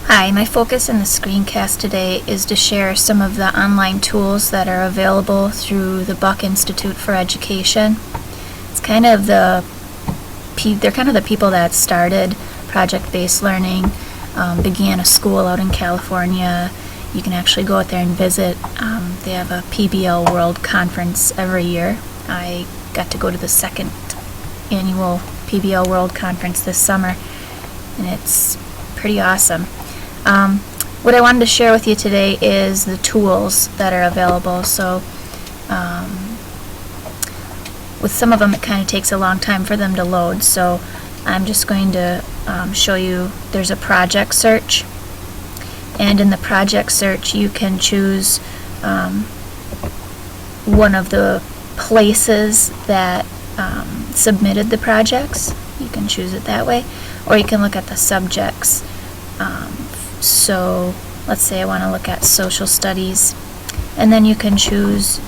Hi, my focus in the screencast today is to share some of the online tools that are available through the Buck Institute for Education. It's kind of they're kind of the people that started project-based learning, began a school out in California. You can actually go out there and visit. They have a PBL World Conference every year. I got to go to the second annual PBL World Conference this summer, and it's pretty awesome. What I wanted to share with you today is the tools that are available. So with some of them it kind of takes a long time for them to load, so I'm just going to show you. There's a project search, and in the project search you can choose one of the places that submitted the projects. You can choose it that way, or you can look at the subjects. So let's say I want to look at social studies, and then you can choose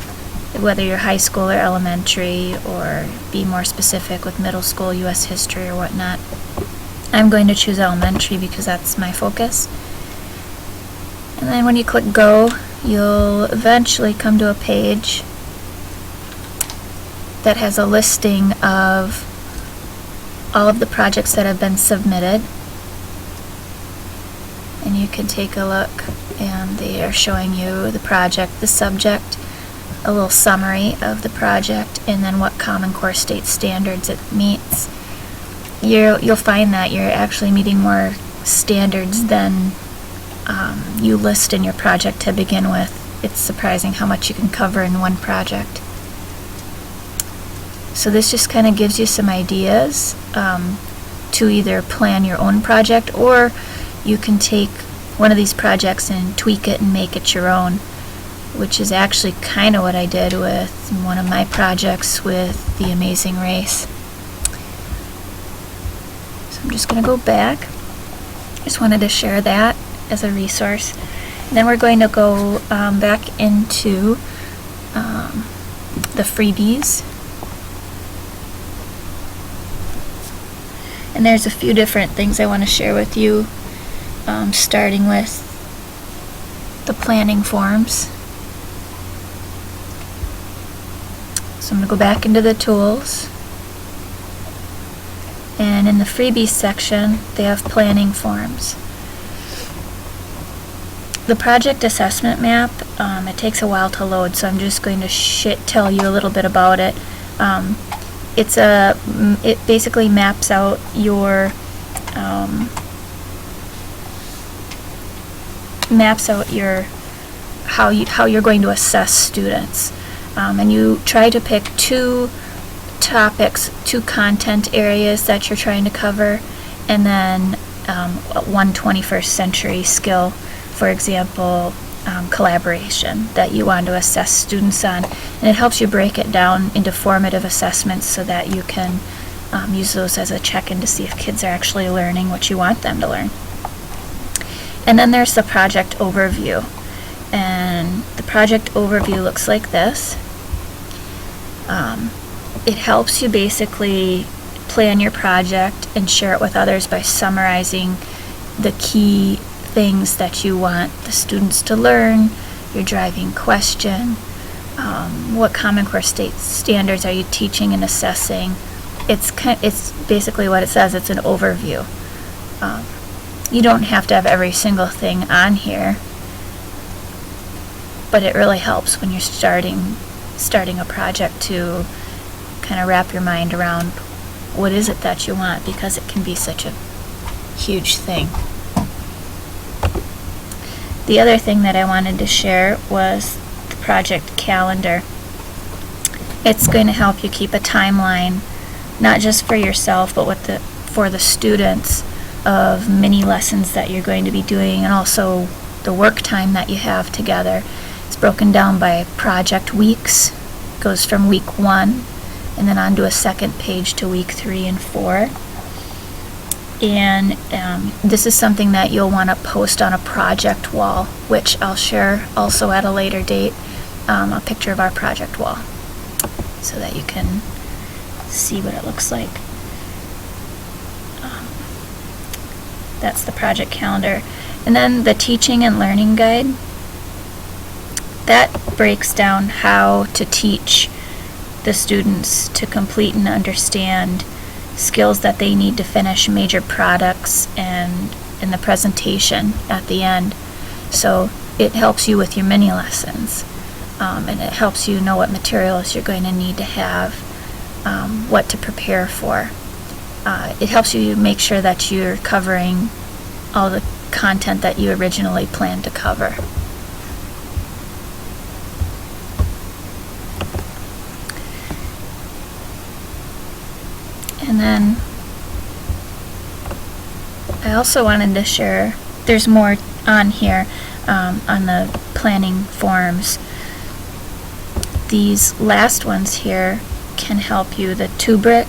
whether you're high school or elementary, or be more specific with middle school, U.S. history, or whatnot. I'm going to choose elementary because that's my focus. And then when you click go, you'll eventually come to a page that has a listing of all of the projects that have been submitted. And you can take a look, and they are showing you the project, the subject, a little summary of the project, and then what Common Core state standards it meets. You'll find that you're actually meeting more standards than you list in your project to begin with. It's surprising how much you can cover in one project. So this just kind of gives you some ideas to either plan your own project, or you can take one of these projects and tweak it and make it your own, which is actually kind of what I did with one of my projects with The Amazing Race. So I'm just going to go back. Just wanted to share that as a resource. And then we're going to go back into the freebies. And there's a few different things I want to share with you, starting with the planning forms. So I'm going to go back into the tools, and in the freebies section they have planning forms. The project assessment map, it takes a while to load, so I'm just going to tell you a little bit about it. It basically maps out your how you're going to assess students, and you try to pick two topics, two content areas that you're trying to cover, and then one 21st century skill, for example, collaboration, that you want to assess students on. And it helps you break it down into formative assessments so that you can use those as a check-in to see if kids are actually learning what you want them to learn. And then there's the project overview, and the project overview looks like this. It helps you basically plan your project and share it with others by summarizing the key things that you want the students to learn, your driving question, what Common Core state standards are you teaching and assessing. It's basically what it says. It's an overview. You don't have to have every single thing on here, but it really helps when you're starting a project to kind of wrap your mind around what is it that you want, because it can be such a huge thing. The other thing that I wanted to share was the project calendar. It's going to help you keep a timeline, not just for yourself, but for the students, of mini lessons that you're going to be doing, and also the work time that you have together. It's broken down by project weeks. It goes from week 1 and then onto a second page to week 3 and 4. And this is something that you'll want to post on a project wall, which I'll share also at a later date, a picture of our project wall, so that you can see what it looks like. That's the project calendar. And then the teaching and learning guide, that breaks down how to teach the students to complete and understand skills that they need to finish major products and in the presentation at the end. So it helps you with your mini lessons, and it helps you know what materials you're going to need to have, what to prepare for. It helps you make sure that you're covering all the content that you originally planned to cover. And then I also wanted to share, there's more on here on the planning forms. These last ones here can help you. The rubric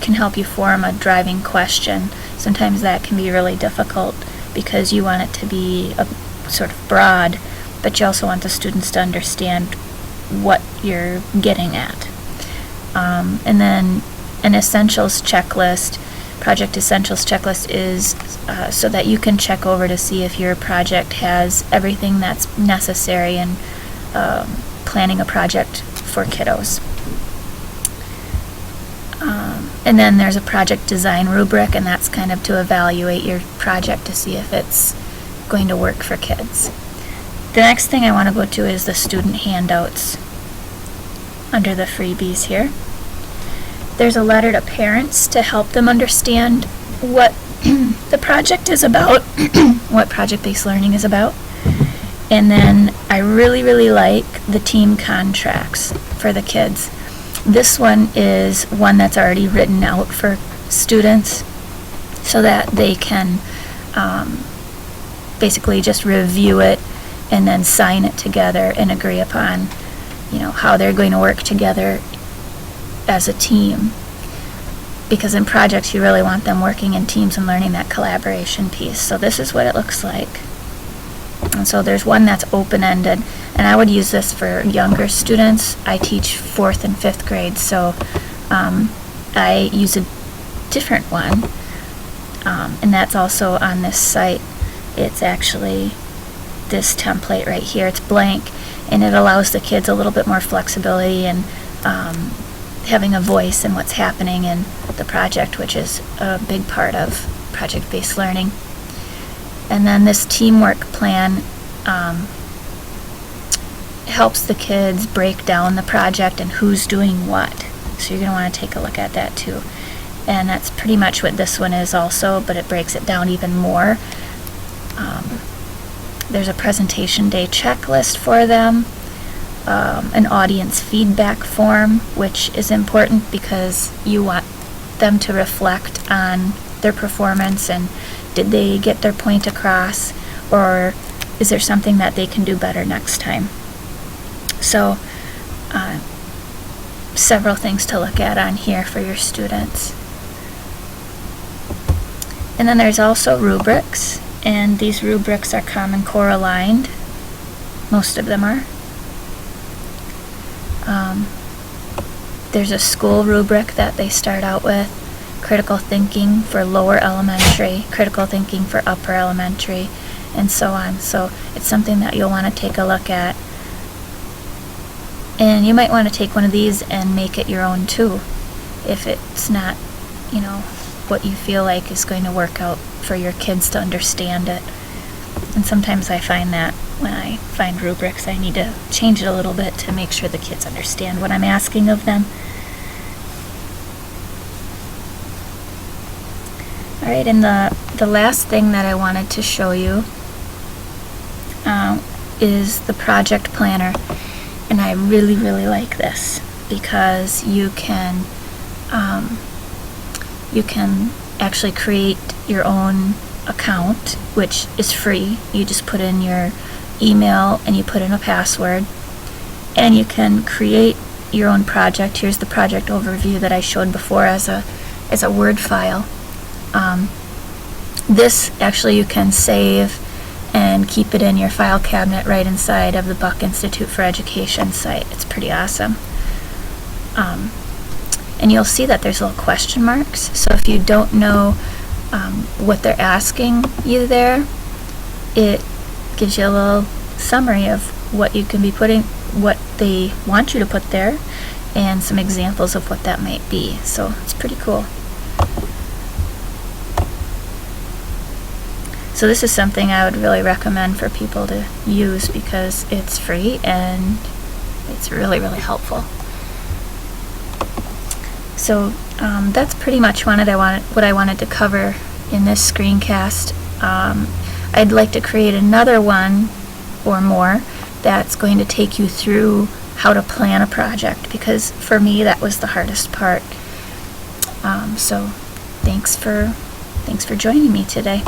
can help you form a driving question. Sometimes that can be really difficult because you want it to be a sort of broad, but you also want the students to understand what you're getting at. And then an essentials checklist, project essentials checklist, is so that you can check over to see if your project has everything that's necessary in planning a project for kiddos. And then there's a project design rubric, and that's kind of to evaluate your project to see if it's going to work for kids. The next thing I want to go to is the student handouts under the freebies here. There's a letter to parents to help them understand what the project is about, what project-based learning is about. And then I really, really like the team contracts for the kids. This one is one that's already written out for students so that they can basically just review it and then sign it together and agree upon, how they're going to work together as a team. Because in projects you really want them working in teams and learning that collaboration piece. So this is what it looks like. And so there's one that's open-ended, and I would use this for younger students. I teach 4th and 5th grade, so I use a different one, and that's also on this site. It's actually this template right here. It's blank, and it allows the kids a little bit more flexibility and having a voice in what's happening in the project, which is a big part of project-based learning. And then this teamwork plan helps the kids break down the project and who's doing what. So you're going to want to take a look at that too. And that's pretty much what this one is also, but it breaks it down even more. There's a presentation day checklist for them, an audience feedback form, which is important because you want them to reflect on their performance and did they get their point across, or is there something that they can do better next time? So several things to look at on here for your students. And then there's also rubrics, and these rubrics are Common Core aligned. Most of them are. There's a school rubric that they start out with. Critical thinking for lower elementary, critical thinking for upper elementary, and so on. So it's something that you'll want to take a look at. And you might want to take one of these and make it your own too, if it's not, what you feel like is going to work out for your kids to understand it. And sometimes I find that when I find rubrics, I need to change it a little bit to make sure the kids understand what I'm asking of them. Alright, and the last thing that I wanted to show you is the project planner. And I really, really like this because you can actually create your own account, which is free. You just put in your email and you put in a password, and you can create your own project. Here's the project overview that I showed before as a Word file. This actually you can save and keep it in your file cabinet right inside of the Buck Institute for Education site. It's pretty awesome. And you'll see that there's little question marks. So if you don't know what they're asking you there. It gives you a little summary of what you can be putting, what they want you to put there, and some examples of what that might be. So it's pretty cool. So this is something I would really recommend for people to use because it's free and it's really, really helpful. So that's pretty much what I wanted to cover in this screencast. I'd like to create another one or more that's going to take you through how to plan a project, because for me that was the hardest part. So thanks for joining me today.